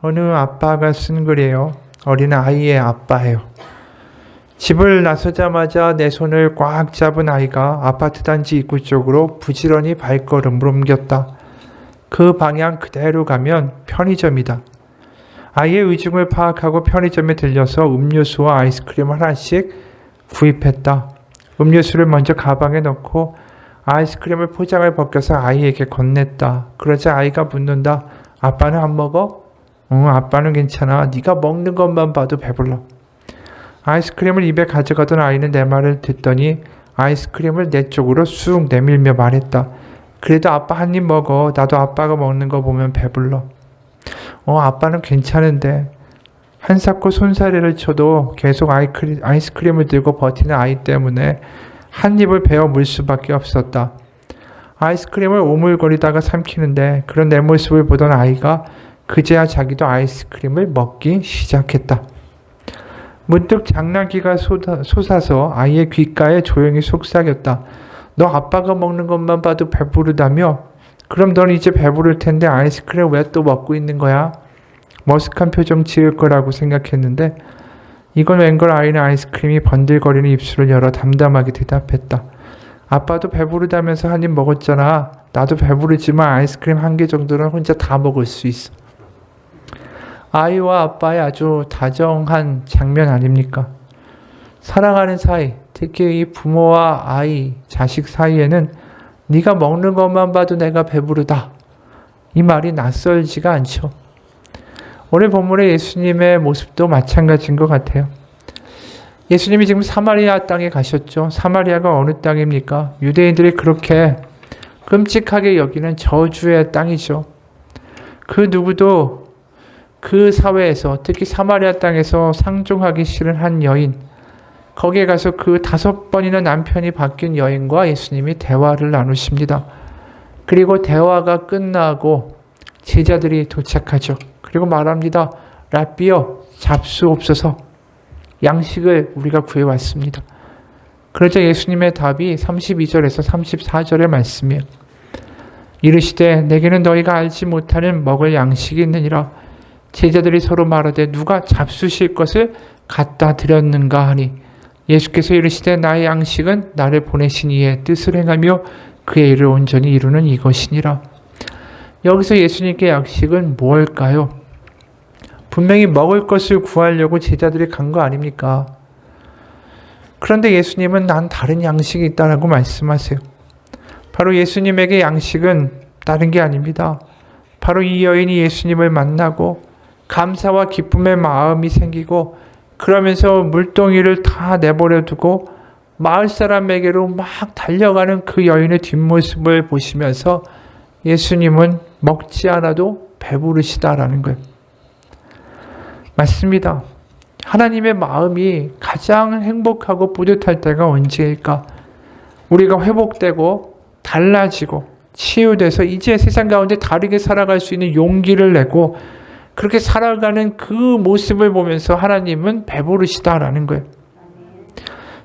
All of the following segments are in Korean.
어느 아빠가 쓴 글이에요. 어린 아이의 아빠예요. 집을 나서자마자 내 손을 꽉 잡은 아이가 아파트 단지 입구 쪽으로 부지런히 발걸음을 옮겼다. 그 방향 그대로 가면 편의점이다. 아이의 의중을 파악하고 편의점에 들려서 음료수와 아이스크림 하나씩 구입했다. 음료수를 먼저 가방에 넣고 아이스크림을 포장을 벗겨서 아이에게 건넸다. 그러자 아이가 묻는다. 아빠는 안 먹어? 응, 아빠는 괜찮아. 네가 먹는 것만 봐도 배불러. 아이스크림을 입에 가져가던 아이는 내 말을 듣더니 아이스크림을 내 쪽으로 쑥 내밀며 말했다. 그래도 아빠 한 입 먹어. 나도 아빠가 먹는 거 보면 배불러. 아빠는 괜찮은데. 한사코 손사래를 쳐도 계속 아이스크림을 들고 버티는 아이 때문에 한 입을 베어 물 수밖에 없었다. 아이스크림을 오물거리다가 삼키는데 그런 내 모습을 보던 아이가 그제야 자기도 아이스크림을 먹기 시작했다. 문득 장난기가 솟아서 아이의 귓가에 조용히 속삭였다. 너 아빠가 먹는 것만 봐도 배부르다며? 그럼 넌 이제 배부를 텐데 아이스크림 왜 또 먹고 있는 거야? 머쓱한 표정 지을 거라고 생각했는데 이건 웬걸 아이는 아이스크림이 번들거리는 입술을 열어 담담하게 대답했다. 아빠도 배부르다면서 한 입 먹었잖아. 나도 배부르지만 아이스크림 한 개 정도는 혼자 다 먹을 수 있어. 아이와 아빠의 아주 다정한 장면 아닙니까? 사랑하는 사이, 특히 이 부모와 아이, 자식 사이에는 네가 먹는 것만 봐도 내가 배부르다. 이 말이 낯설지가 않죠. 오늘 본문의 예수님의 모습도 마찬가지인 것 같아요. 예수님이 지금 사마리아 땅에 가셨죠. 사마리아가 어느 땅입니까? 유대인들이 그렇게 끔찍하게 여기는 저주의 땅이죠. 그 누구도 그 사회에서, 특히 사마리아 땅에서 상종하기 싫은 한 여인, 거기에 가서 그 5번이나 남편이 바뀐 여인과 예수님이 대화를 나누십니다. 그리고 대화가 끝나고 제자들이 도착하죠. 그리고 말합니다. 라비여, 잡수옵소서. 양식을 우리가 구해왔습니다. 그러자 예수님의 답이 32절에서 34절의 말씀이에요. 이르시되 내게는 너희가 알지 못하는 먹을 양식이 있느니라. 제자들이 서로 말하되 누가 잡수실 것을 갖다 드렸는가 하니 예수께서 이르시되 나의 양식은 나를 보내신 이의 뜻을 행하며 그의 일을 온전히 이루는 이것이니라. 여기서 예수님께 양식은 무엇일까요? 분명히 먹을 것을 구하려고 제자들이 간 거 아닙니까? 그런데 예수님은 난 다른 양식이 있다라고 말씀하세요. 바로 예수님에게 양식은 다른 게 아닙니다. 바로 이 여인이 예수님을 만나고 감사와 기쁨의 마음이 생기고 그러면서 물동이를 다 내버려 두고 마을 사람에게로 막 달려가는 그 여인의 뒷모습을 보시면서 예수님은 먹지 않아도 배부르시다라는 거예요. 맞습니다. 하나님의 마음이 가장 행복하고 뿌듯할 때가 언제일까? 우리가 회복되고 달라지고 치유돼서 이제 세상 가운데 다르게 살아갈 수 있는 용기를 내고 그렇게 살아가는 그 모습을 보면서 하나님은 배부르시다라는 거예요.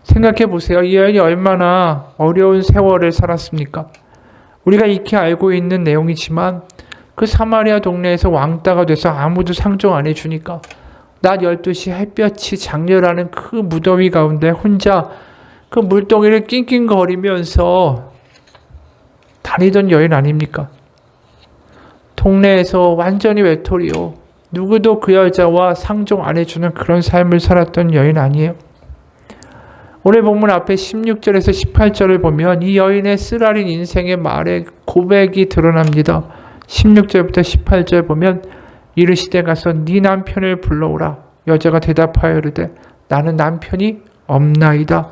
생각해 보세요. 이 여인이 얼마나 어려운 세월을 살았습니까? 우리가 익히 알고 있는 내용이지만 그 사마리아 동네에서 왕따가 돼서 아무도 상종 안 해주니까 낮 12시 햇볕이 장렬하는 그 무더위 가운데 혼자 그 물동이를 낑낑거리면서 다니던 여인 아닙니까? 동네에서 완전히 외톨이요. 누구도 그 여자와 상종 안 해주는 그런 삶을 살았던 여인 아니에요? 오늘 본문 앞에 16절에서 18절을 보면 이 여인의 쓰라린 인생의 말에 고백이 드러납니다. 16절부터 18절 보면 이르시되 가서 네 남편을 불러오라. 여자가 대답하여 이르되 나는 남편이 없나이다.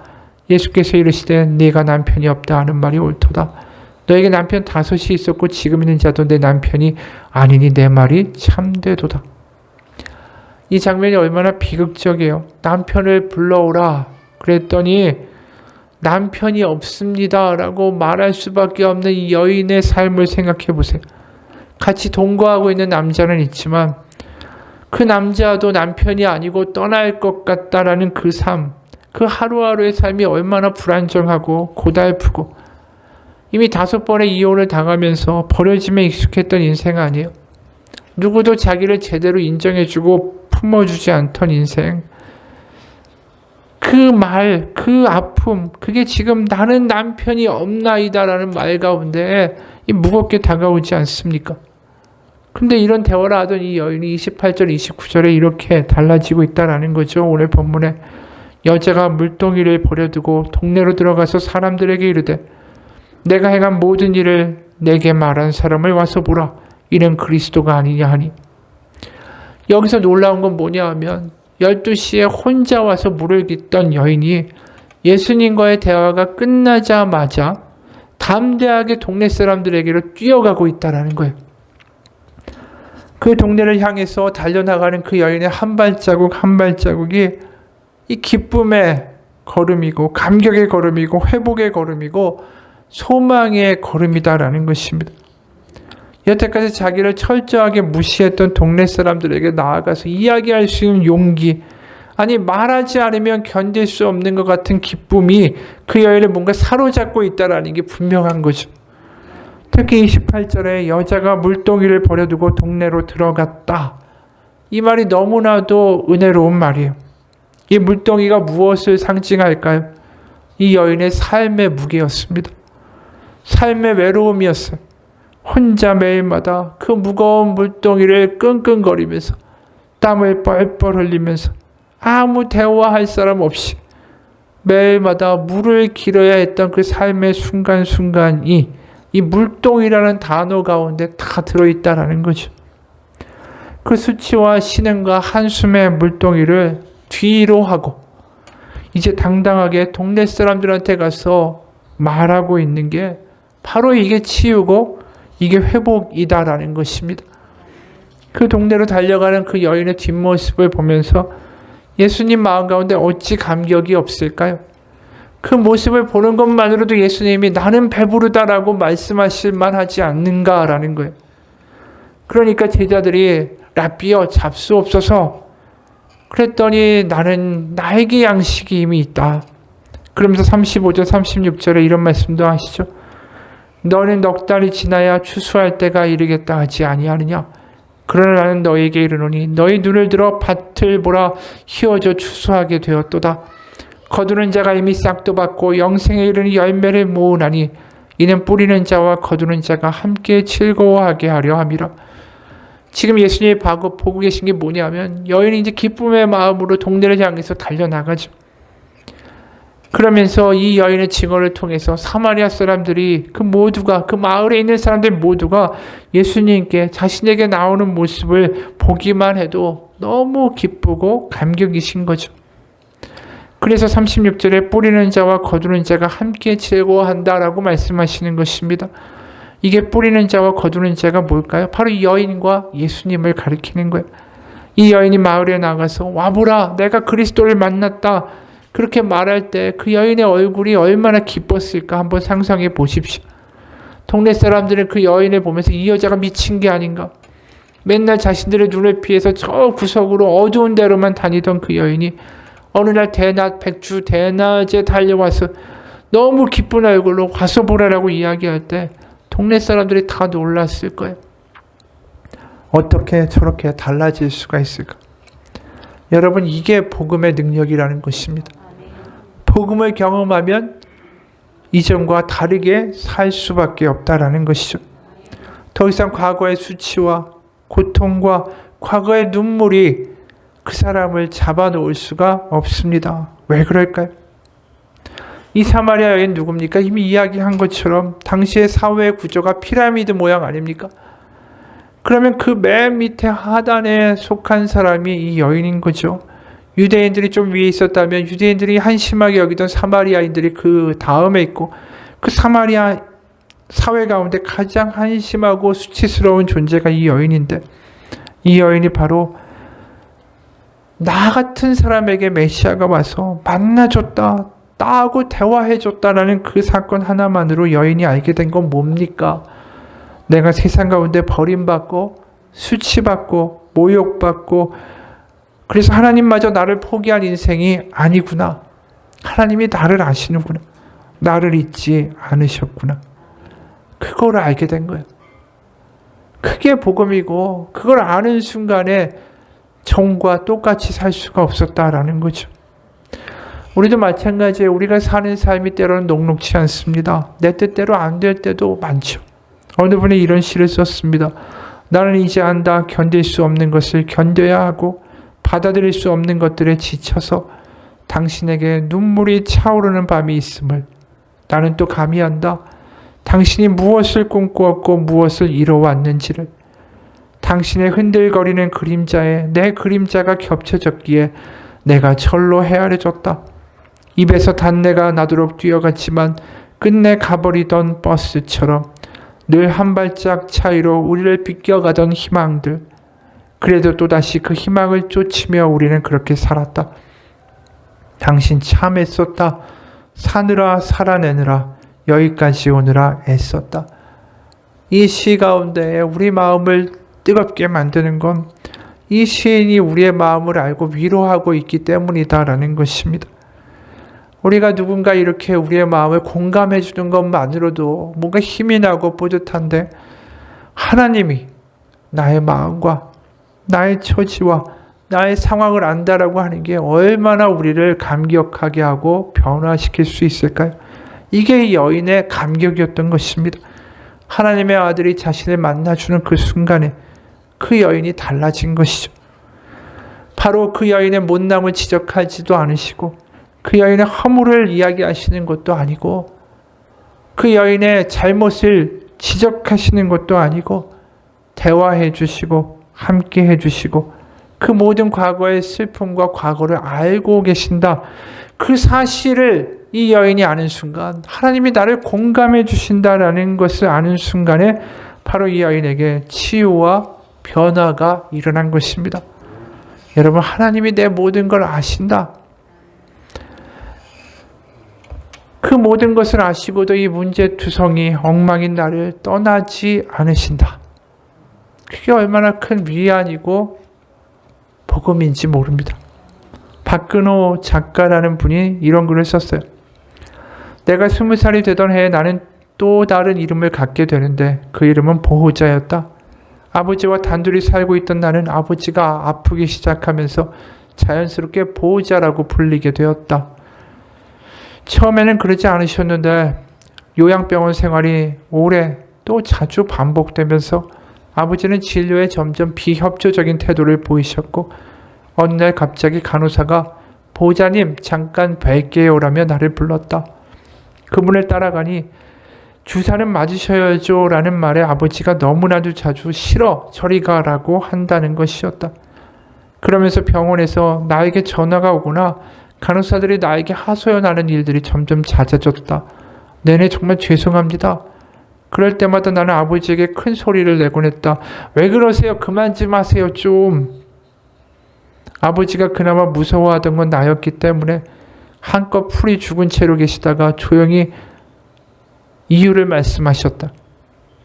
예수께서 이르시되 네가 남편이 없다 하는 말이 옳도다. 너에게 남편 5이 있었고 지금 있는 자도 내 남편이 아니니 내 말이 참되도다. 이 장면이 얼마나 비극적이에요. 남편을 불러오라. 그랬더니 남편이 없습니다 라고 말할 수밖에 없는 이 여인의 삶을 생각해 보세요. 같이 동거하고 있는 남자는 있지만 그 남자도 남편이 아니고 떠날 것 같다라는 그 삶, 그 하루하루의 삶이 얼마나 불안정하고 고달프고 이미 5번의 이혼을 당하면서 버려짐에 익숙했던 인생 아니에요. 누구도 자기를 제대로 인정해주고 품어주지 않던 인생. 그 말, 그 아픔, 그게 지금 나는 남편이 없나이다라는 말 가운데 무겁게 다가오지 않습니까? 근데 이런 대화를 하던 이 여인이 28절, 29절에 이렇게 달라지고 있다라는 거죠. 오늘 본문에 여자가 물동이를 버려두고 동네로 들어가서 사람들에게 이르되 내가 행한 모든 일을 내게 말한 사람을 와서 보라. 이는 그리스도가 아니냐 하니. 여기서 놀라운 건 뭐냐 하면 12시에 혼자 와서 물을 깃던 여인이 예수님과의 대화가 끝나자마자 담대하게 동네 사람들에게로 뛰어가고 있다는 거예요. 그 동네를 향해서 달려나가는 그 여인의 한 발자국 한 발자국이 이 기쁨의 걸음이고 감격의 걸음이고 회복의 걸음이고 소망의 걸음이다라는 것입니다. 여태까지 자기를 철저하게 무시했던 동네 사람들에게 나아가서 이야기할 수 있는 용기, 아니 말하지 않으면 견딜 수 없는 것 같은 기쁨이 그 여인을 뭔가 사로잡고 있다는 게 분명한 거죠. 특히 28절에 여자가 물동이를 버려두고 동네로 들어갔다. 이 말이 너무나도 은혜로운 말이에요. 이 물동이가 무엇을 상징할까요? 이 여인의 삶의 무게였습니다. 삶의 외로움이었어요. 혼자 매일마다 그 무거운 물동이를 끙끙거리면서 땀을 뻘뻘 흘리면서 아무 대화할 사람 없이 매일마다 물을 길어야 했던 그 삶의 순간순간이 이 물동이라는 단어 가운데 다 들어있다라는 거죠. 그 수치와 신음과 한숨의 물동이를 뒤로 하고 이제 당당하게 동네 사람들한테 가서 말하고 있는 게 바로 이게 치유고 이게 회복이다라는 것입니다. 그 동네로 달려가는 그 여인의 뒷모습을 보면서 예수님 마음 가운데 어찌 감격이 없을까요? 그 모습을 보는 것만으로도 예수님이 나는 배부르다라고 말씀하실 만하지 않는가라는 거예요. 그러니까 제자들이 라삐여 잡수옵소서 그랬더니 나에게 양식이 이미 있다. 그러면서 35절 36절에 이런 말씀도 하시죠. 너는 넉 달이 지나야 추수할 때가 이르겠다 하지 아니하느냐. 그러나 나는 너에게 이르노니 너희 눈을 들어 밭을 보라. 희어져 추수하게 되었도다. 거두는 자가 이미 싹도 받고 영생에 이르는 열매를 모으나니 이는 뿌리는 자와 거두는 자가 함께 즐거워하게 하려 함이라. 지금 예수님이 보고 계신 게 뭐냐면 여인이 이제 기쁨의 마음으로 동네를 향해서 달려나가죠. 그러면서 이 여인의 증언을 통해서 사마리아 사람들이 그 마을에 있는 사람들 모두가 예수님께 자신에게 나오는 모습을 보기만 해도 너무 기쁘고 감격이신 거죠. 그래서 36절에 뿌리는 자와 거두는 자가 함께 즐거워한다라고 말씀하시는 것입니다. 이게 뿌리는 자와 거두는 자가 뭘까요? 바로 이 여인과 예수님을 가리키는 거예요. 이 여인이 마을에 나가서 와보라 내가 그리스도를 만났다. 그렇게 말할 때 그 여인의 얼굴이 얼마나 기뻤을까 한번 상상해 보십시오. 동네 사람들은 그 여인을 보면서 이 여자가 미친 게 아닌가. 맨날 자신들의 눈을 피해서 저 구석으로 어두운 데로만 다니던 그 여인이 어느 날 백주 대낮에 달려와서 너무 기쁜 얼굴로 와서 보라라고 이야기할 때 동네 사람들이 다 놀랐을 거예요. 어떻게 저렇게 달라질 수가 있을까? 여러분 이게 복음의 능력이라는 것입니다. 복음을 경험하면 이전과 다르게 살 수밖에 없다라는 것이죠. 더 이상 과거의 수치와 고통과 과거의 눈물이 그 사람을 잡아놓을 수가 없습니다. 왜 그럴까요? 이 사마리아 여인 누굽니까? 이미 이야기한 것처럼 당시의 사회 구조가 피라미드 모양 아닙니까? 그러면 그 맨 밑에 하단에 속한 사람이 이 여인인 거죠. 유대인들이 좀 위에 있었다면 유대인들이 한심하게 여기던 사마리아인들이 그 다음에 있고 그 사마리아 사회 가운데 가장 한심하고 수치스러운 존재가 이 여인인데 이 여인이 바로 나 같은 사람에게 메시아가 와서 만나줬다, 나하고 대화해줬다라는 그 사건 하나만으로 여인이 알게 된 건 뭡니까? 내가 세상 가운데 버림받고 수치받고 모욕받고 그래서 하나님마저 나를 포기한 인생이 아니구나. 하나님이 나를 아시는구나. 나를 잊지 않으셨구나. 그거를 알게 된 거예요. 그게 복음이고 그걸 아는 순간에 정과 똑같이 살 수가 없었다라는 거죠. 우리도 마찬가지예요. 우리가 사는 삶이 때로는 녹록지 않습니다. 내 뜻대로 안 될 때도 많죠. 어느 분이 이런 시를 썼습니다. 나는 이제 안다. 견딜 수 없는 것을 견뎌야 하고 받아들일 수 없는 것들에 지쳐서 당신에게 눈물이 차오르는 밤이 있음을 나는 또 감히 안다. 당신이 무엇을 꿈꾸었고 무엇을 이뤄왔는지를. 당신의 흔들거리는 그림자에 내 그림자가 겹쳐졌기에 내가 절로 헤아려졌다. 입에서 단내가 나도록 뛰어갔지만 끝내 가버리던 버스처럼 늘 한 발짝 차이로 우리를 비껴가던 희망들. 그래도 또다시 그 희망을 쫓으며 우리는 그렇게 살았다. 당신 참 애썼다. 사느라 살아내느라 여기까지 오느라 애썼다. 이 시 가운데 우리 마음을 뜨겁게 만드는 건 이 시인이 우리의 마음을 알고 위로하고 있기 때문이다라는 것입니다. 우리가 누군가 이렇게 우리의 마음을 공감해 주는 것만으로도 뭔가 힘이 나고 뿌듯한데 하나님이 나의 마음과 나의 처지와 나의 상황을 안다라고 하는 게 얼마나 우리를 감격하게 하고 변화시킬 수 있을까요? 이게 이 여인의 감격이었던 것입니다. 하나님의 아들이 자신을 만나주는 그 순간에 그 여인이 달라진 것이죠. 바로 그 여인의 못남을 지적하지도 않으시고 그 여인의 허물을 이야기하시는 것도 아니고 그 여인의 잘못을 지적하시는 것도 아니고 대화해 주시고 함께 해 주시고 그 모든 과거의 슬픔과 과거를 알고 계신다. 그 사실을 이 여인이 아는 순간 하나님이 나를 공감해 주신다라는 것을 아는 순간에 바로 이 여인에게 치유와 변화가 일어난 것입니다. 여러분, 하나님이 내 모든 걸 아신다. 그 모든 것을 아시고도 이 문제투성이 엉망인 나를 떠나지 않으신다. 그게 얼마나 큰 위안이고 복음인지 모릅니다. 박근호 작가라는 분이 이런 글을 썼어요. 내가 20살이 되던 해에 나는 또 다른 이름을 갖게 되는데 그 이름은 보호자였다. 아버지와 단둘이 살고 있던 나는 아버지가 아프기 시작하면서 자연스럽게 보호자라고 불리게 되었다. 처음에는 그러지 않으셨는데 요양병원 생활이 오래 또 자주 반복되면서 아버지는 진료에 점점 비협조적인 태도를 보이셨고 어느 날 갑자기 간호사가 보호자님 잠깐 뵐게요라며 나를 불렀다. 그분을 따라가니 주사는 맞으셔야죠 라는 말에 아버지가 너무나도 자주 싫어 저리 가라고 한다는 것이었다. 그러면서 병원에서 나에게 전화가 오거나 간호사들이 나에게 하소연하는 일들이 점점 잦아졌다. 내내 정말 죄송합니다. 그럴 때마다 나는 아버지에게 큰 소리를 내곤 했다. 왜 그러세요? 그만 좀 하세요 좀. 아버지가 그나마 무서워하던 건 나였기 때문에 한껏 풀이 죽은 채로 계시다가 조용히 이유를 말씀하셨다.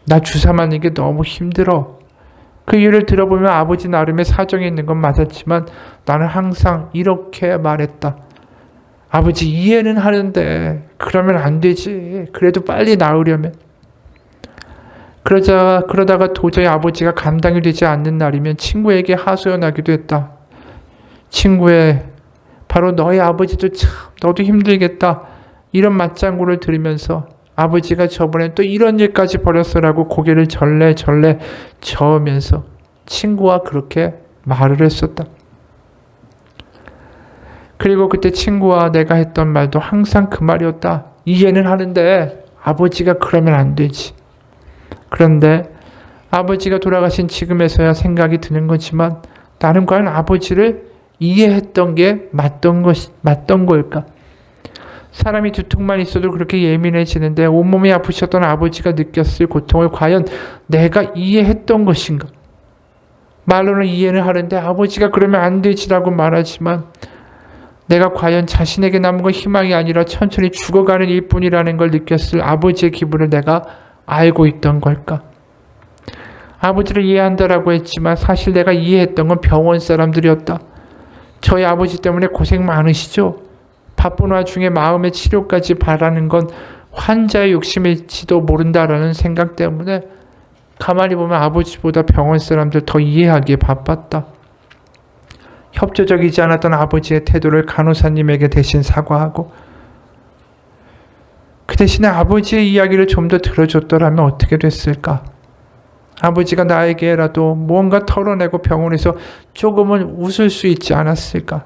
나 주사 맞는 게 너무 힘들어. 그 이유를 들어보면 아버지 나름의 사정이 있는 건 맞았지만 나는 항상 이렇게 말했다. 아버지 이해는 하는데 그러면 안 되지. 그래도 빨리 나으려면. 그러다가 도저히 아버지가 감당이 되지 않는 날이면 친구에게 하소연하기도 했다. 친구의 바로 너희 아버지도 참 너도 힘들겠다. 이런 맞장구를 들으면서 아버지가 저번에 또 이런 일까지 벌였어라고 고개를 절레절레 저으면서 친구와 그렇게 말을 했었다. 그리고 그때 친구와 내가 했던 말도 항상 그 말이었다. 이해는 하는데 아버지가 그러면 안 되지. 그런데 아버지가 돌아가신 지금에서야 생각이 드는 거지만 나는 과연 아버지를 이해했던 게 맞던 걸까? 사람이 두통만 있어도 그렇게 예민해지는데 온몸이 아프셨던 아버지가 느꼈을 고통을 과연 내가 이해했던 것인가? 말로는 이해는 하는데 아버지가 그러면 안 되지라고 말하지만 내가 과연 자신에게 남은 건 희망이 아니라 천천히 죽어가는 일뿐이라는 걸 느꼈을 아버지의 기분을 내가 알고 있던 걸까? 아버지를 이해한다라고 했지만 사실 내가 이해했던 건 병원 사람들이었다. 저희 아버지 때문에 고생 많으시죠? 바쁜 와중에 마음의 치료까지 바라는 건 환자의 욕심일지도 모른다라는 생각 때문에 가만히 보면 아버지보다 병원 사람들 더 이해하기에 바빴다. 협조적이지 않았던 아버지의 태도를 간호사님에게 대신 사과하고, 그 대신에 아버지의 이야기를 좀 더 들어줬더라면 어떻게 됐을까? 아버지가 나에게라도 무언가 털어내고 병원에서 조금은 웃을 수 있지 않았을까?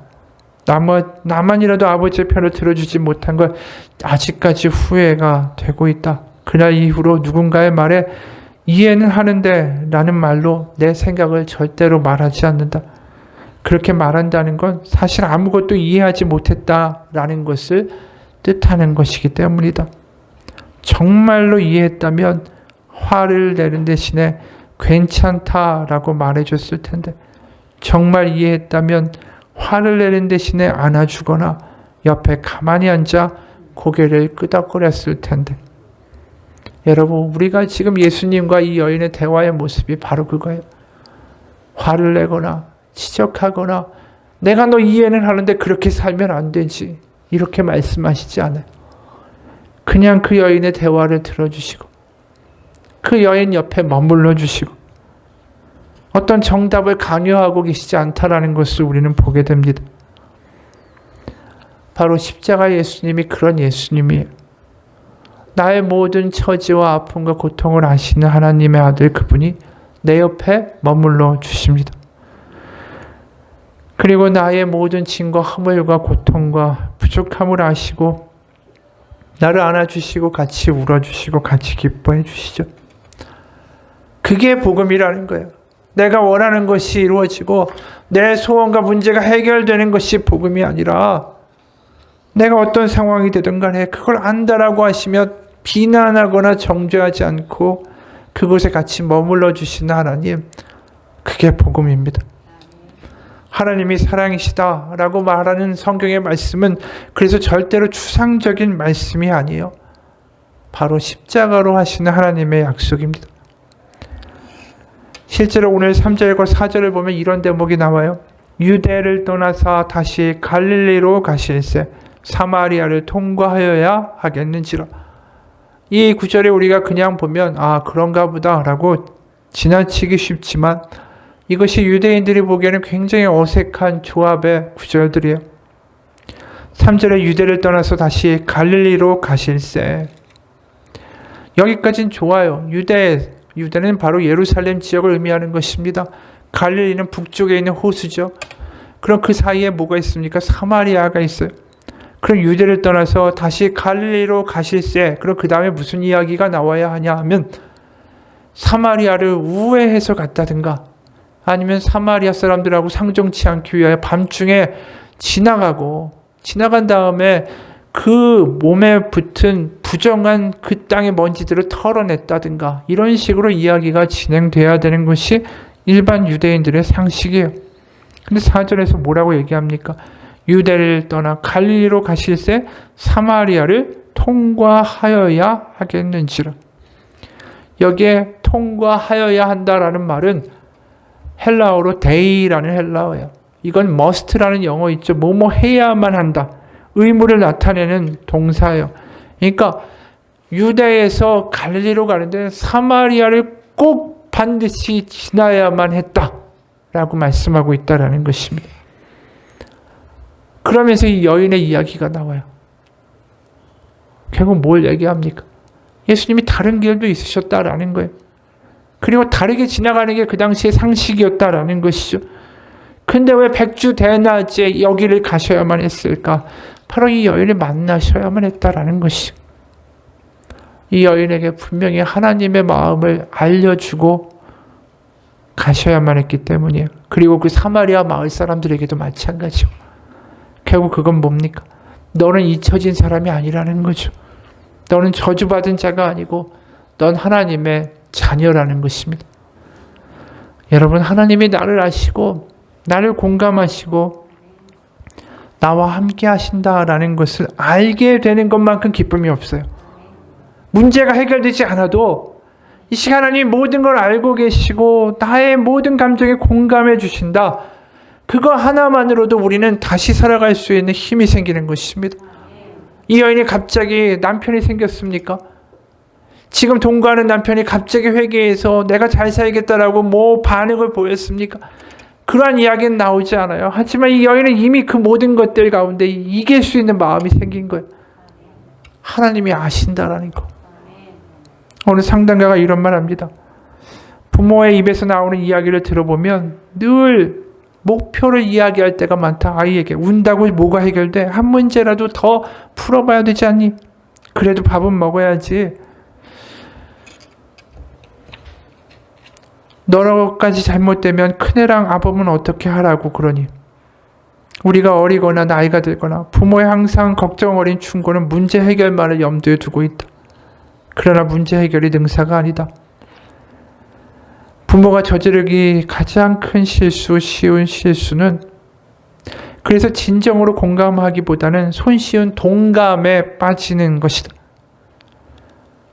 나만이라도 아버지의 편을 들어주지 못한 걸 아직까지 후회가 되고 있다. 그날 이후로 누군가의 말에 이해는 하는데 라는 말로 내 생각을 절대로 말하지 않는다. 그렇게 말한다는 건 사실 아무것도 이해하지 못했다라는 것을 뜻하는 것이기 때문이다. 정말로 이해했다면 화를 내는 대신에 괜찮다라고 말해줬을 텐데, 정말 이해했다면 화를 내는 대신에 안아주거나 옆에 가만히 앉아 고개를 끄덕거렸을 텐데. 여러분, 우리가 지금 예수님과 이 여인의 대화의 모습이 바로 그거예요. 화를 내거나 지적하거나 내가 너 이해는 하는데 그렇게 살면 안 되지, 이렇게 말씀하시지 않아요. 그냥 그 여인의 대화를 들어주시고 그 여인 옆에 머물러 주시고 어떤 정답을 강요하고 계시지 않다라는 것을 우리는 보게 됩니다. 바로 십자가 예수님이 그런 예수님이에요. 나의 모든 처지와 아픔과 고통을 아시는 하나님의 아들, 그분이 내 옆에 머물러 주십니다. 그리고 나의 모든 짐과 허물과 고통과 부족함을 아시고 나를 안아주시고 같이 울어주시고 같이 기뻐해 주시죠. 그게 복음이라는 거예요. 내가 원하는 것이 이루어지고 내 소원과 문제가 해결되는 것이 복음이 아니라, 내가 어떤 상황이 되든 간에 그걸 안다라고 하시며 비난하거나 정죄하지 않고 그곳에 같이 머물러 주시는 하나님, 그게 복음입니다. 하나님이 사랑이시다라고 말하는 성경의 말씀은 그래서 절대로 추상적인 말씀이 아니에요. 바로 십자가로 하시는 하나님의 약속입니다. 실제로 오늘 3절과 4절을 보면 이런 대목이 나와요. 유대를 떠나서 다시 갈릴리로 가실새 사마리아를 통과하여야 하겠는지라. 이 구절에 우리가 그냥 보면 그런가 보다 라고 지나치기 쉽지만, 이것이 유대인들이 보기에는 굉장히 어색한 조합의 구절들이에요. 3절에 유대를 떠나서 다시 갈릴리로 가실새. 여기까지는 좋아요. 유대는 바로 예루살렘 지역을 의미하는 것입니다. 갈릴리는 북쪽에 있는 호수죠. 그럼 그 사이에 뭐가 있습니까? 사마리아가 있어요. 그럼 유대를 떠나서 다시 갈릴리로 가실새. 그럼 그 다음에 무슨 이야기가 나와야 하냐 하면, 사마리아를 우회해서 갔다든가 아니면 사마리아 사람들하고 상종치 않기 위하여 밤중에 지나간 다음에 그 몸에 붙은 부정한 그 땅의 먼지들을 털어냈다든가, 이런 식으로 이야기가 진행돼야 되는 것이 일반 유대인들의 상식이에요. 근데 4절에서 뭐라고 얘기합니까? 유대를 떠나 갈릴리로 가실새 사마리아를 통과하여야 하겠는지라. 여기에 통과하여야 한다라는 말은 헬라어로 데이라는 헬라어예요. 이건 must라는 영어 있죠. 뭐뭐 해야만 한다. 의무를 나타내는 동사예요. 그러니까 유대에서 갈릴리로 가는데 사마리아를 꼭 반드시 지나야만 했다라고 말씀하고 있다라는 것입니다. 그러면서 이 여인의 이야기가 나와요. 결국 뭘 얘기합니까? 예수님이 다른 길도 있으셨다라는 거예요. 그리고 다르게 지나가는 게 그 당시의 상식이었다라는 것이죠. 근데 왜 백주 대낮에 여기를 가셔야만 했을까? 바로 이 여인을 만나셔야만 했다라는 것이죠. 이 여인에게 분명히 하나님의 마음을 알려주고 가셔야만 했기 때문이에요. 그리고 그 사마리아 마을 사람들에게도 마찬가지고. 결국 그건 뭡니까? 너는 잊혀진 사람이 아니라는 거죠. 너는 저주받은 자가 아니고 넌 하나님의 자녀라는 것입니다. 여러분, 하나님이 나를 아시고 나를 공감하시고 나와 함께 하신다라는 것을 알게 되는 것만큼 기쁨이 없어요. 문제가 해결되지 않아도 이 시간 하나님 모든 걸 알고 계시고 나의 모든 감정에 공감해 주신다. 그거 하나만으로도 우리는 다시 살아갈 수 있는 힘이 생기는 것입니다. 이 여인이 갑자기 남편이 생겼습니까? 지금 동거하는 남편이 갑자기 회개해서 내가 잘 살겠다라고 뭐 반응을 보였습니까? 그러한 이야기는 나오지 않아요. 하지만 이 여인은 이미 그 모든 것들 가운데 이길 수 있는 마음이 생긴 거예요. 하나님이 아신다라는 거. 오늘 상담가가 이런 말 합니다. 부모의 입에서 나오는 이야기를 들어보면 늘 목표를 이야기할 때가 많다. 아이에게 운다고 뭐가 해결돼? 한 문제라도 더 풀어봐야 되지 않니? 그래도 밥은 먹어야지. 너로까지 잘못되면 큰애랑 아범은 어떻게 하라고 그러니? 우리가 어리거나 나이가 들거나 부모의 항상 걱정 어린 충고는 문제 해결만을 염두에 두고 있다. 그러나 문제 해결이 능사가 아니다. 부모가 저지르기 가장 큰 실수, 쉬운 실수는 그래서 진정으로 공감하기보다는 손쉬운 동감에 빠지는 것이다.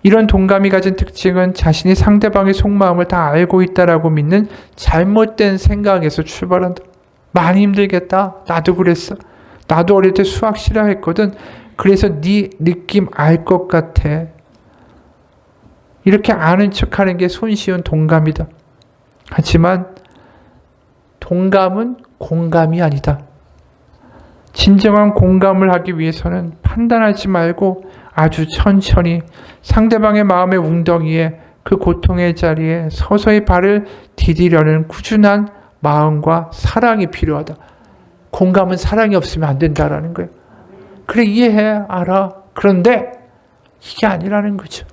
이런 동감이 가진 특징은 자신이 상대방의 속마음을 다 알고 있다라고 믿는 잘못된 생각에서 출발한다. 많이 힘들겠다. 나도 그랬어. 나도 어릴 때 수학 싫어했거든. 그래서 네 느낌 알 것 같아. 이렇게 아는 척하는 게 손쉬운 동감이다. 하지만 동감은 공감이 아니다. 진정한 공감을 하기 위해서는 판단하지 말고 아주 천천히 상대방의 마음의 웅덩이에 그 고통의 자리에 서서히 발을 디디려는 꾸준한 마음과 사랑이 필요하다. 공감은 사랑이 없으면 안 된다라는 거예요. 그래, 이해해, 알아. 그런데 이게 아니라는 거죠.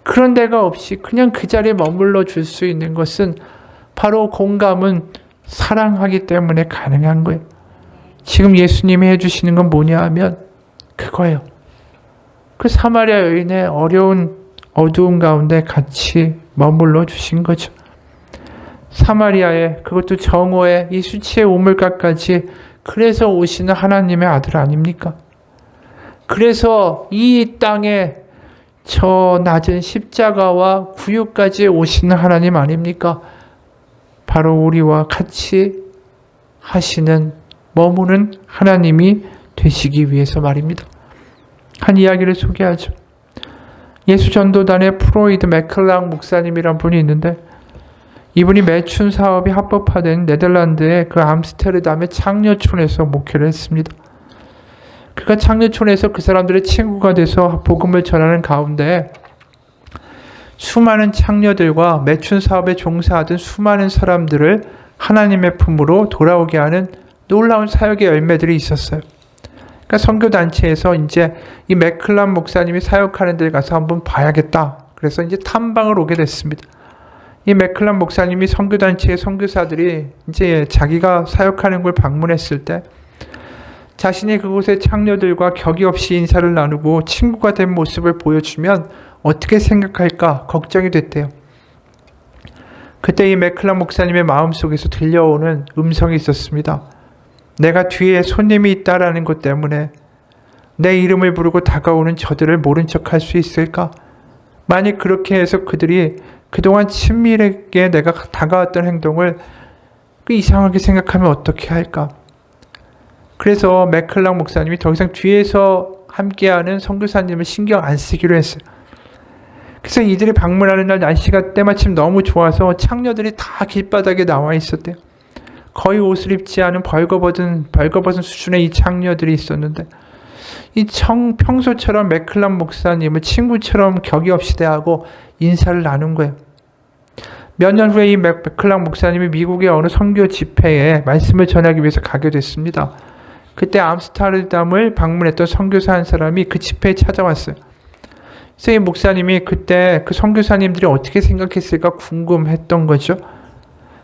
그런 데가 없이 그냥 그 자리에 머물러 줄 수 있는 것은 바로 공감은 사랑하기 때문에 가능한 거예요. 지금 예수님이 해주시는 건 뭐냐 하면 그거예요. 그 사마리아 여인의 어려운 어두운 가운데 같이 머물러 주신 거죠. 사마리아에, 그것도 정오에 이 수치의 우물가까지 그래서 오시는 하나님의 아들 아닙니까? 그래서 이 땅에 저 낮은 십자가와 구유까지 오시는 하나님 아닙니까? 바로 우리와 같이 하시는, 머무는 하나님이 되시기 위해서 말입니다. 한 이야기를 소개하죠. 예수전도단의 프로이드 맥클랑 목사님이란 분이 있는데, 이분이 매춘 사업이 합법화된 네덜란드의 그 암스테르담의 창녀촌에서 목회를 했습니다. 그가 창녀촌에서 그 사람들의 친구가 돼서 복음을 전하는 가운데 수많은 창녀들과 매춘 사업에 종사하던 수많은 사람들을 하나님의 품으로 돌아오게 하는 놀라운 사역의 열매들이 있었어요. 그러니까 선교단체에서 이제 이 맥클람 목사님이 사역하는 데 가서 한번 봐야겠다. 그래서 이제 탐방을 오게 됐습니다. 이 맥클람 목사님이 선교단체의 선교사들이 이제 자기가 사역하는 걸 방문했을 때 자신이 그곳의 창녀들과 격이 없이 인사를 나누고 친구가 된 모습을 보여주면 어떻게 생각할까 걱정이 됐대요. 그때 이 맥클람 목사님의 마음속에서 들려오는 음성이 있었습니다. 내가 뒤에 손님이 있다라는 것 때문에 내 이름을 부르고 다가오는 저들을 모른 척 할 수 있을까? 만약 그렇게 해서 그들이 그동안 친밀하게 내가 다가왔던 행동을 이상하게 생각하면 어떻게 할까? 그래서 맥클랑 목사님이 더 이상 뒤에서 함께하는 선교사님을 신경 안 쓰기로 했어요. 그래서 이들이 방문하는 날 날씨가 때마침 너무 좋아서 창녀들이 다 길바닥에 나와 있었대요. 거의 옷을 입지 않은 벌거벗은 수준의 이 창녀들이 있었는데 평소처럼 맥클람 목사님을 친구처럼 격이 없이 대하고 인사를 나눈 거예요. 몇 년 후에 이 맥클랑 목사님이 미국의 어느 선교 집회에 말씀을 전하기 위해서 가게 됐습니다. 그때 암스테르담을 방문했던 선교사 한 사람이 그 집회에 찾아왔어요. 그래서 이 목사님이 그때 그 선교사님들이 어떻게 생각했을까 궁금했던 거죠.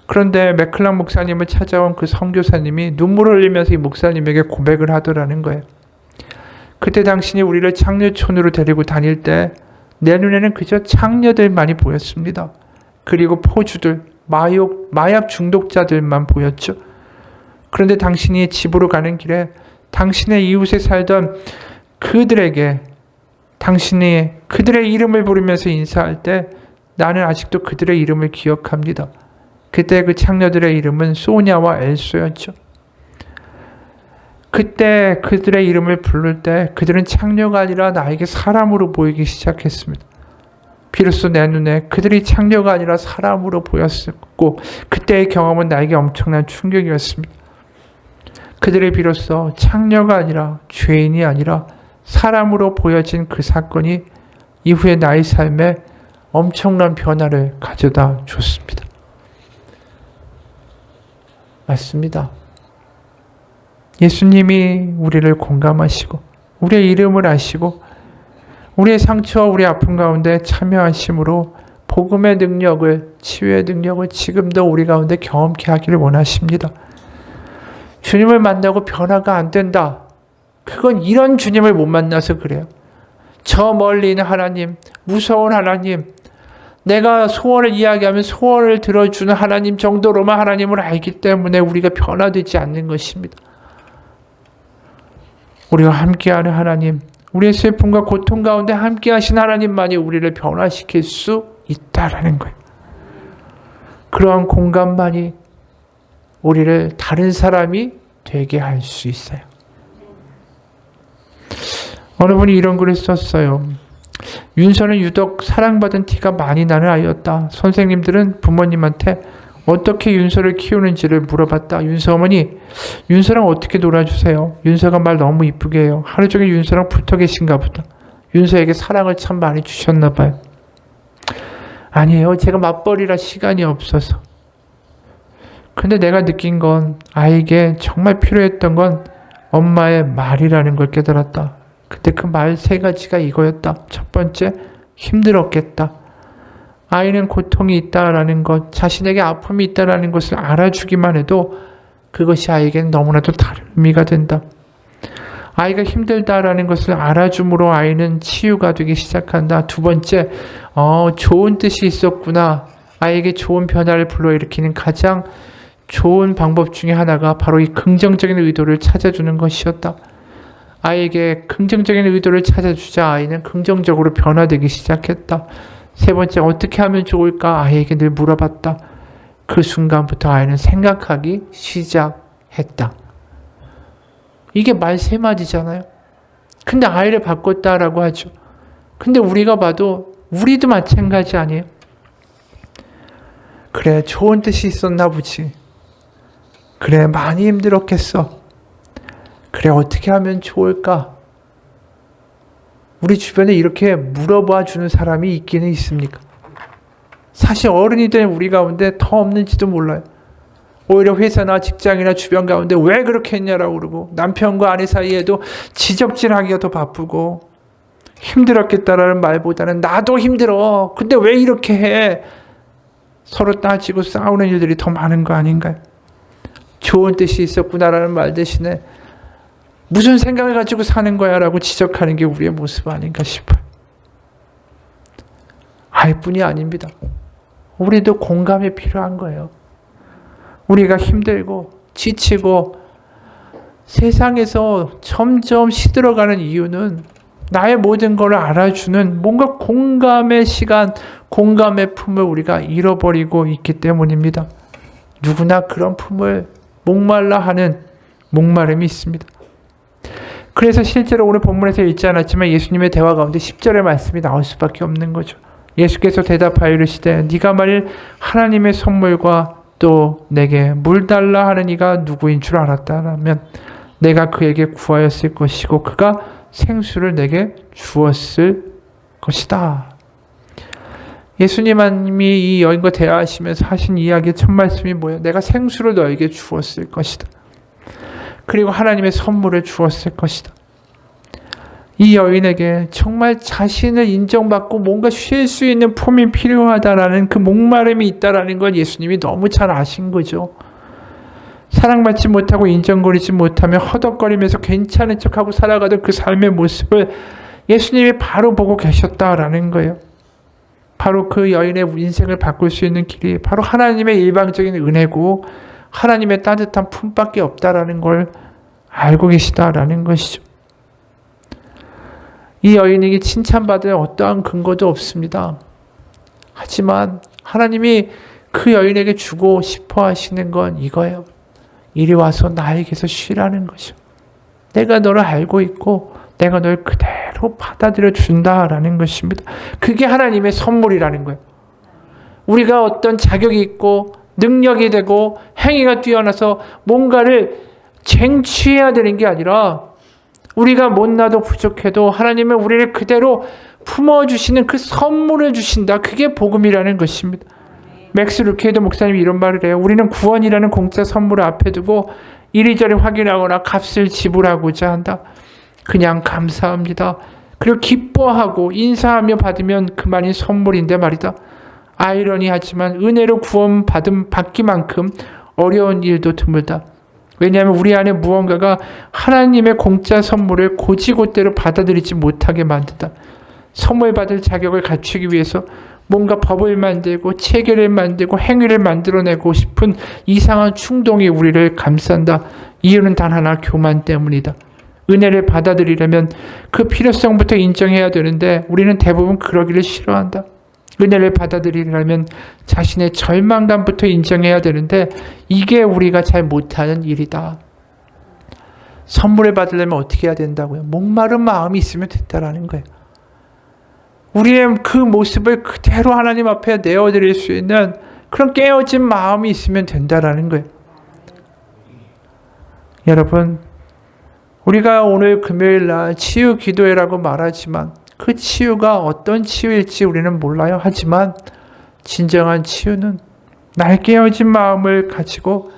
그런데 맥클랑 목사님을 찾아온 그 선교사님이 눈물을 흘리면서 이 목사님에게 고백을 하더라는 거예요. 그때 당신이 우리를 창녀촌으로 데리고 다닐 때 내 눈에는 그저 창녀들만이 보였습니다. 그리고 포주들, 마약 중독자들만 보였죠. 그런데 당신이 집으로 가는 길에 당신의 이웃에 살던 그들에게 당신이 그들의 이름을 부르면서 인사할 때 나는 아직도 그들의 이름을 기억합니다. 그때 그 창녀들의 이름은 소냐와 엘소였죠. 그때 그들의 이름을 부를 때 그들은 창녀가 아니라 나에게 사람으로 보이기 시작했습니다. 비로소 내 눈에 그들이 창녀가 아니라 사람으로 보였었고 그때의 경험은 나에게 엄청난 충격이었습니다. 그들이 비로소 창녀가 아니라 죄인이 아니라 사람으로 보여진 그 사건이 이후에 나의 삶에 엄청난 변화를 가져다 줬습니다. 맞습니다. 예수님이 우리를 공감하시고 우리의 이름을 아시고 우리의 상처와 우리의 아픔 가운데 참여하심으로 복음의 능력을, 치유의 능력을 지금도 우리 가운데 경험케 하기를 원하십니다. 주님을 만나고 변화가 안 된다. 그건 이런 주님을 못 만나서 그래요. 저 멀리 있는 하나님, 무서운 하나님, 내가 소원을 이야기하면 소원을 들어주는 하나님 정도로만 하나님을 알기 때문에 우리가 변화되지 않는 것입니다. 우리가 함께하는 하나님, 우리의 슬픔과 고통 가운데 함께하신 하나님만이 우리를 변화시킬 수 있다라는 거예요. 그러한 공감만이 우리를 다른 사람이 되게 할 수 있어요. 어느 분이 이런 글을 썼어요. 윤서는 유독 사랑받은 티가 많이 나는 아이였다. 선생님들은 부모님한테 어떻게 윤서를 키우는지를 물어봤다. 윤서 어머니, 윤서랑 어떻게 놀아주세요? 윤서가 말 너무 이쁘게 해요. 하루 종일 윤서랑 붙어 계신가 보다. 윤서에게 사랑을 참 많이 주셨나 봐요. 아니에요. 제가 맞벌이라 시간이 없어서. 근데 내가 느낀 건 아이에게 정말 필요했던 건 엄마의 말이라는 걸 깨달았다. 그때 그 말 3가지가 이거였다. 첫 번째, 힘들었겠다. 아이는 고통이 있다라는 것, 자신에게 아픔이 있다라는 것을 알아주기만 해도 그것이 아이에게는 너무나도 다른 의미가 된다. 아이가 힘들다라는 것을 알아줌으로 아이는 치유가 되기 시작한다. 두 번째, 좋은 뜻이 있었구나. 아이에게 좋은 변화를 불러일으키는 가장 좋은 방법 중에 하나가 바로 이 긍정적인 의도를 찾아주는 것이었다. 아이에게 긍정적인 의도를 찾아주자 아이는 긍정적으로 변화되기 시작했다. 세 번째, 어떻게 하면 좋을까? 아이에게 늘 물어봤다. 그 순간부터 아이는 생각하기 시작했다. 이게 말 3마디잖아요. 근데 아이를 바꿨다라고 하죠. 근데 우리가 봐도 우리도 마찬가지 아니에요? 그래, 좋은 뜻이 있었나 보지. 그래, 많이 힘들었겠어. 그래, 어떻게 하면 좋을까? 우리 주변에 이렇게 물어봐 주는 사람이 있기는 있습니까? 사실 어른이 된 우리 가운데 더 없는지도 몰라요. 오히려 회사나 직장이나 주변 가운데 왜 그렇게 했냐라고 그러고 남편과 아내 사이에도 지적질하기가 더 바쁘고 힘들었겠다라는 말보다는 나도 힘들어. 근데 왜 이렇게 해? 서로 따지고 싸우는 일들이 더 많은 거 아닌가요? 좋은 뜻이 있었구나라는 말 대신에 무슨 생각을 가지고 사는 거야 라고 지적하는 게 우리의 모습 아닌가 싶어요. 아이뿐이 아닙니다. 우리도 공감이 필요한 거예요. 우리가 힘들고 지치고 세상에서 점점 시들어가는 이유는 나의 모든 걸 알아주는 뭔가 공감의 시간, 공감의 품을 우리가 잃어버리고 있기 때문입니다. 누구나 그런 품을 목말라 하는 목마름이 있습니다. 그래서 실제로 오늘 본문에서 읽지 않았지만 예수님의 대화 가운데 10절의 말씀이 나올 수밖에 없는 거죠. 예수께서 대답하여 이르시되 네가 만일 하나님의 선물과 또 내게 물 달라 하는 이가 누구인 줄 알았다라면 내가 그에게 구하였을 것이고 그가 생수를 내게 주었을 것이다. 예수님이 이 여인과 대화하시면서 하신 이야기의 첫 말씀이 뭐예요? 내가 생수를 너에게 주었을 것이다. 그리고 하나님의 선물을 주었을 것이다. 이 여인에게 정말 자신을 인정받고 뭔가 쉴 수 있는 품이 필요하다라는 그 목마름이 있다라는 걸 예수님이 너무 잘 아신 거죠. 사랑받지 못하고 인정거리지 못하며 허덕거리면서 괜찮은 척하고 살아가던 그 삶의 모습을 예수님이 바로 보고 계셨다라는 거예요. 바로 그 여인의 인생을 바꿀 수 있는 길이 바로 하나님의 일방적인 은혜고 하나님의 따뜻한 품밖에 없다라는 걸 알고 계시다라는 것이죠. 이 여인에게 칭찬받을 어떠한 근거도 없습니다. 하지만 하나님이 그 여인에게 주고 싶어 하시는 건 이거예요. 이리 와서 나에게서 쉬라는 거죠. 내가 너를 알고 있고 내가 널 그대로 받아들여 준다라는 것입니다. 그게 하나님의 선물이라는 거예요. 우리가 어떤 자격이 있고 능력이 되고 행위가 뛰어나서 뭔가를 쟁취해야 되는 게 아니라 우리가 못나도 부족해도 하나님은 우리를 그대로 품어주시는 그 선물을 주신다. 그게 복음이라는 것입니다. 맥스 루케이더 목사님이 이런 말을 해요. 우리는 구원이라는 공짜 선물을 앞에 두고 이리저리 확인하거나 값을 지불하고자 한다. 그냥 감사합니다. 그리고 기뻐하고 인사하며 받으면 그만이 선물인데 말이다. 아이러니하지만 은혜로 받기만큼 어려운 일도 드물다. 왜냐하면 우리 안에 무언가가 하나님의 공짜 선물을 고지고대로 받아들이지 못하게 만든다. 선물 받을 자격을 갖추기 위해서 뭔가 법을 만들고 체계를 만들고 행위를 만들어내고 싶은 이상한 충동이 우리를 감싼다. 이유는 단 하나, 교만 때문이다. 은혜를 받아들이려면 그 필요성부터 인정해야 되는데 우리는 대부분 그러기를 싫어한다. 은혜를 받아들이려면 자신의 절망감부터 인정해야 되는데 이게 우리가 잘 못하는 일이다. 선물을 받으려면 어떻게 해야 된다고요? 목마른 마음이 있으면 된다라는 거예요. 우리의 그 모습을 그대로 하나님 앞에 내어드릴 수 있는 그런 깨어진 마음이 있으면 된다라는 거예요. 여러분, 우리가 오늘 금요일 날 치유 기도회라고 말하지만 그 치유가 어떤 치유일지 우리는 몰라요. 하지만 진정한 치유는 날 깨어진 마음을 가지고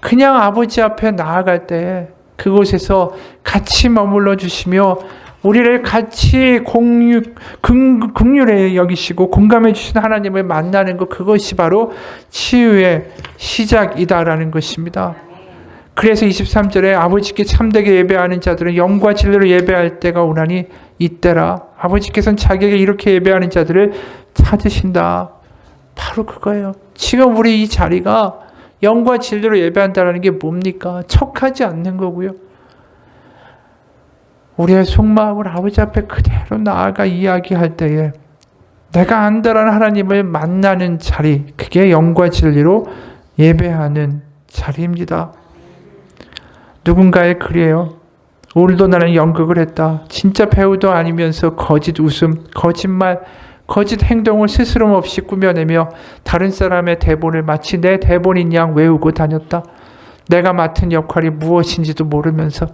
그냥 아버지 앞에 나아갈 때 그곳에서 같이 머물러 주시며 우리를 같이 긍휼히 여기시고 공감해 주신 하나님을 만나는 것, 그것이 바로 치유의 시작이다라는 것입니다. 그래서 23절에 아버지께 참되게 예배하는 자들은 영과 진리로 예배할 때가 오나니 이때라. 아버지께서는 자기에게 이렇게 예배하는 자들을 찾으신다. 바로 그거예요. 지금 우리 이 자리가 영과 진리로 예배한다는 게 뭡니까? 척하지 않는 거고요. 우리의 속마음을 아버지 앞에 그대로 나아가 이야기할 때에 내가 안다라는 하나님을 만나는 자리, 그게 영과 진리로 예배하는 자리입니다. 누군가의 글이에요. 오늘도 나는 연극을 했다. 진짜 배우도 아니면서 거짓 웃음, 거짓말, 거짓 행동을 스스럼 없이 꾸며내며 다른 사람의 대본을 마치 내 대본인 양 외우고 다녔다. 내가 맡은 역할이 무엇인지도 모르면서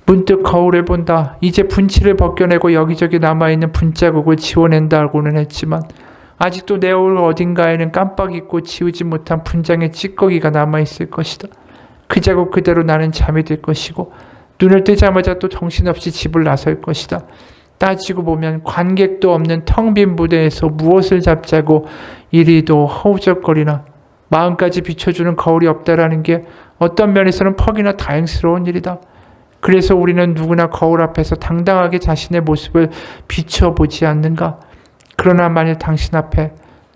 문득 거울을 본다. 이제 분칠을 벗겨내고 여기저기 남아있는 분자국을 지워낸다고는 했지만 아직도 내 얼굴 어딘가에는 깜빡 잊고 지우지 못한 분장의 찌꺼기가 남아있을 것이다. 그 자국 그대로 나는 잠이 들 것이고 눈을 뜨자마자 또 정신없이 집을 나설 것이다. 따지고 보면 관객도 없는 텅 빈 무대에서 무엇을 잡자고 이리도 허우적거리나 마음까지 비춰주는 거울이 없다라는 게 어떤 면에서는 퍽이나 다행스러운 일이다. 그래서 우리는 누구나 거울 앞에서 당당하게 자신의 모습을 비춰보지 않는가? 그러나 만일 당신 앞에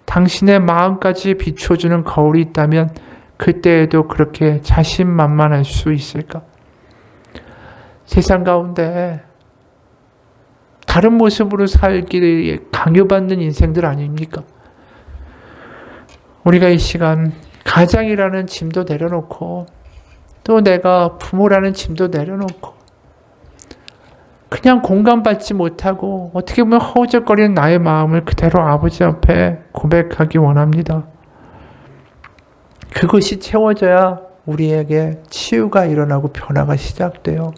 당신의 마음까지 비춰주는 거울이 있다면 그때에도 그렇게 자신만만할 수 있을까? 세상 가운데 다른 모습으로 살기를 강요받는 인생들 아닙니까? 우리가 이 시간 가장이라는 짐도 내려놓고 또 내가 부모라는 짐도 내려놓고 그냥 공감받지 못하고 어떻게 보면 허우적거리는 나의 마음을 그대로 아버지 앞에 고백하기 원합니다. 그것이 채워져야 우리에게 치유가 일어나고 변화가 시작돼요.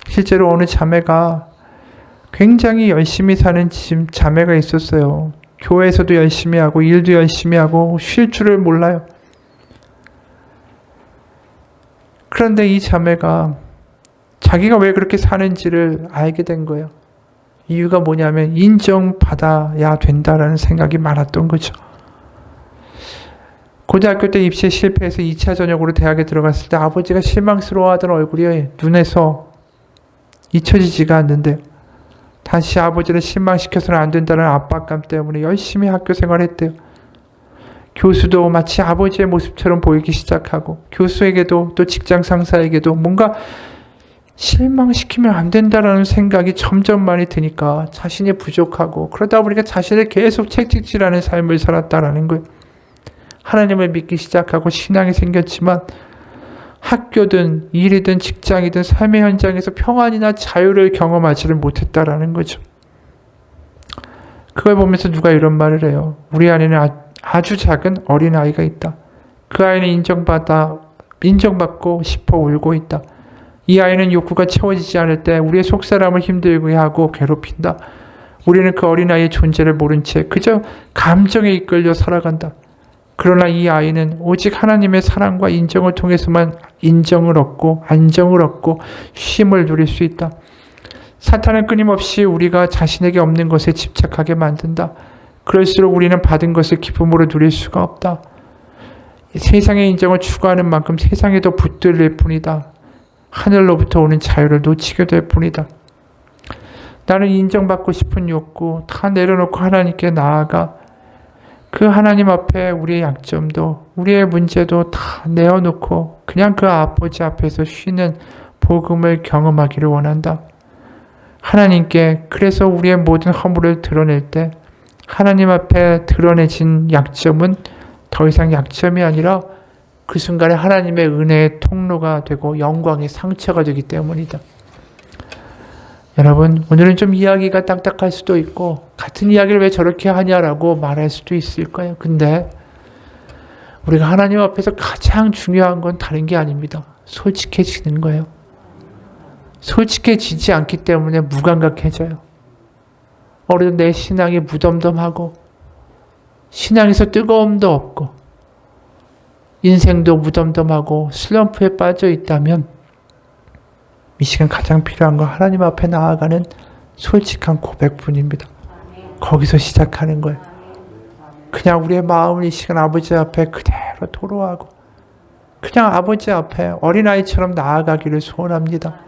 실제로 어느 자매가 굉장히 열심히 사는 자매가 있었어요. 교회에서도 열심히 하고 일도 열심히 하고 쉴 줄을 몰라요. 그런데 이 자매가 자기가 왜 그렇게 사는지를 알게 된 거예요. 이유가 뭐냐면 인정받아야 된다라는 생각이 많았던 거죠. 고등학교 때 입시에 실패해서 2차 전역으로 대학에 들어갔을 때 아버지가 실망스러워하던 얼굴이 눈에서 잊혀지지가 않는데 다시 아버지를 실망시켜서는 안 된다는 압박감 때문에 열심히 학교 생활했대요. 교수도 마치 아버지의 모습처럼 보이기 시작하고 교수에게도 또 직장 상사에게도 뭔가 실망시키면 안 된다라는 생각이 점점 많이 드니까 자신이 부족하고 그러다 보니까 자신을 계속 채찍질하는 삶을 살았다라는 거예요. 하나님을 믿기 시작하고 신앙이 생겼지만 학교든 일이든 직장이든 삶의 현장에서 평안이나 자유를 경험하지를 못했다라는 거죠. 그걸 보면서 누가 이런 말을 해요. 우리 안에는 아주 작은 어린아이가 있다. 그 아이는 인정받고 싶어 울고 있다. 이 아이는 욕구가 채워지지 않을 때 우리의 속사람을 힘들게 하고 괴롭힌다. 우리는 그 어린아이의 존재를 모른 채 그저 감정에 이끌려 살아간다. 그러나 이 아이는 오직 하나님의 사랑과 인정을 통해서만 인정을 얻고 안정을 얻고 쉼을 누릴 수 있다. 사탄은 끊임없이 우리가 자신에게 없는 것에 집착하게 만든다. 그럴수록 우리는 받은 것을 기쁨으로 누릴 수가 없다. 세상의 인정을 추구하는 만큼 세상에 더 붙들릴 뿐이다. 하늘로부터 오는 자유를 놓치게 될 뿐이다. 나는 인정받고 싶은 욕구 다 내려놓고 하나님께 나아가 그 하나님 앞에 우리의 약점도 우리의 문제도 다 내어놓고 그냥 그 아버지 앞에서 쉬는 복음을 경험하기를 원한다. 하나님께 그래서 우리의 모든 허물을 드러낼 때 하나님 앞에 드러내진 약점은 더 이상 약점이 아니라 그 순간에 하나님의 은혜의 통로가 되고 영광의 상처가 되기 때문이다. 여러분, 오늘은 좀 이야기가 딱딱할 수도 있고 같은 이야기를 왜 저렇게 하냐라고 말할 수도 있을 거예요. 근데 우리가 하나님 앞에서 가장 중요한 건 다른 게 아닙니다. 솔직해지는 거예요. 솔직해지지 않기 때문에 무감각해져요. 어느덧 내 신앙이 무덤덤하고 신앙에서 뜨거움도 없고 인생도 무덤덤하고 슬럼프에 빠져 있다면 이 시간 가장 필요한 건 하나님 앞에 나아가는 솔직한 고백뿐입니다. 거기서 시작하는 거예요. 그냥 우리의 마음을 이 시간 아버지 앞에 그대로 토로하고 그냥 아버지 앞에 어린아이처럼 나아가기를 소원합니다.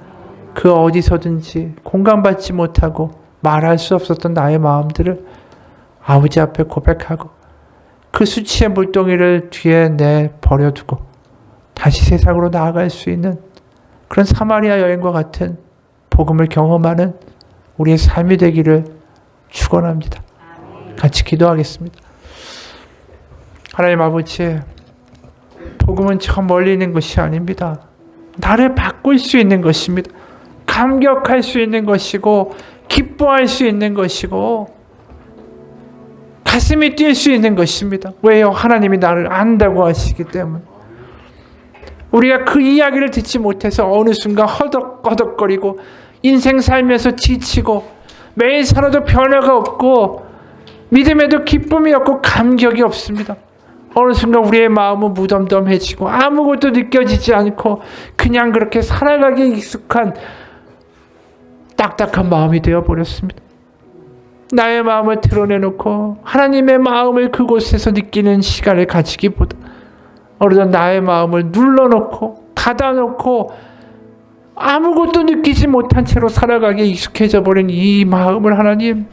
그 어디서든지 공감받지 못하고 말할 수 없었던 나의 마음들을 아버지 앞에 고백하고 그 수치의 물동이를 뒤에 내버려두고 다시 세상으로 나아갈 수 있는 그런 사마리아 여인과 같은 복음을 경험하는 우리의 삶이 되기를 축원합니다. 같이 기도하겠습니다. 하나님 아버지, 복음은 저 멀리 있는 것이 아닙니다. 나를 바꿀 수 있는 것입니다. 감격할 수 있는 것이고 기뻐할 수 있는 것이고 가슴이 뛸 수 있는 것입니다. 왜요? 하나님이 나를 안다고 하시기 때문에. 우리가 그 이야기를 듣지 못해서 어느 순간 허덕허덕거리고 인생 살면서 지치고 매일 살아도 변화가 없고 믿음에도 기쁨이 없고 감격이 없습니다. 어느 순간 우리의 마음은 무덤덤해지고 아무것도 느껴지지 않고 그냥 그렇게 살아가기에 익숙한 딱딱한 마음이 되어버렸습니다. 나의 마음을 드러내놓고 하나님의 마음을 그곳에서 느끼는 시간을 가지기보다 어느덧 나의 마음을 눌러놓고 닫아놓고 아무것도 느끼지 못한 채로 살아가기에 익숙해져 버린 이 마음을 하나님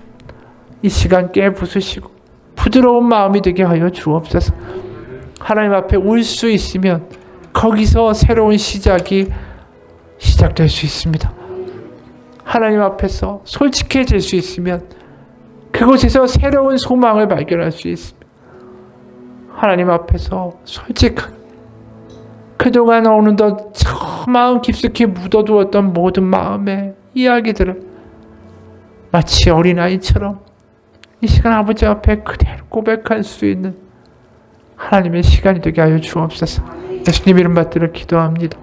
이 시간 깨부수시고 부드러운 마음이 되게 하여 주옵소서. 하나님 앞에 울 수 있으면 거기서 새로운 시작이 시작될 수 있습니다. 하나님 앞에서 솔직해질 수 있으면 그곳에서 새로운 소망을 발견할 수 있습니다. 하나님 앞에서 솔직하게 그동안 어느덧 저 마음 깊숙이 묻어두었던 모든 마음의 이야기들을 마치 어린아이처럼 이 시간 아버지 앞에 그대로 고백할 수 있는 하나님의 시간이 되게 하여 주옵소서. 예수님 이름 받들어 기도합니다.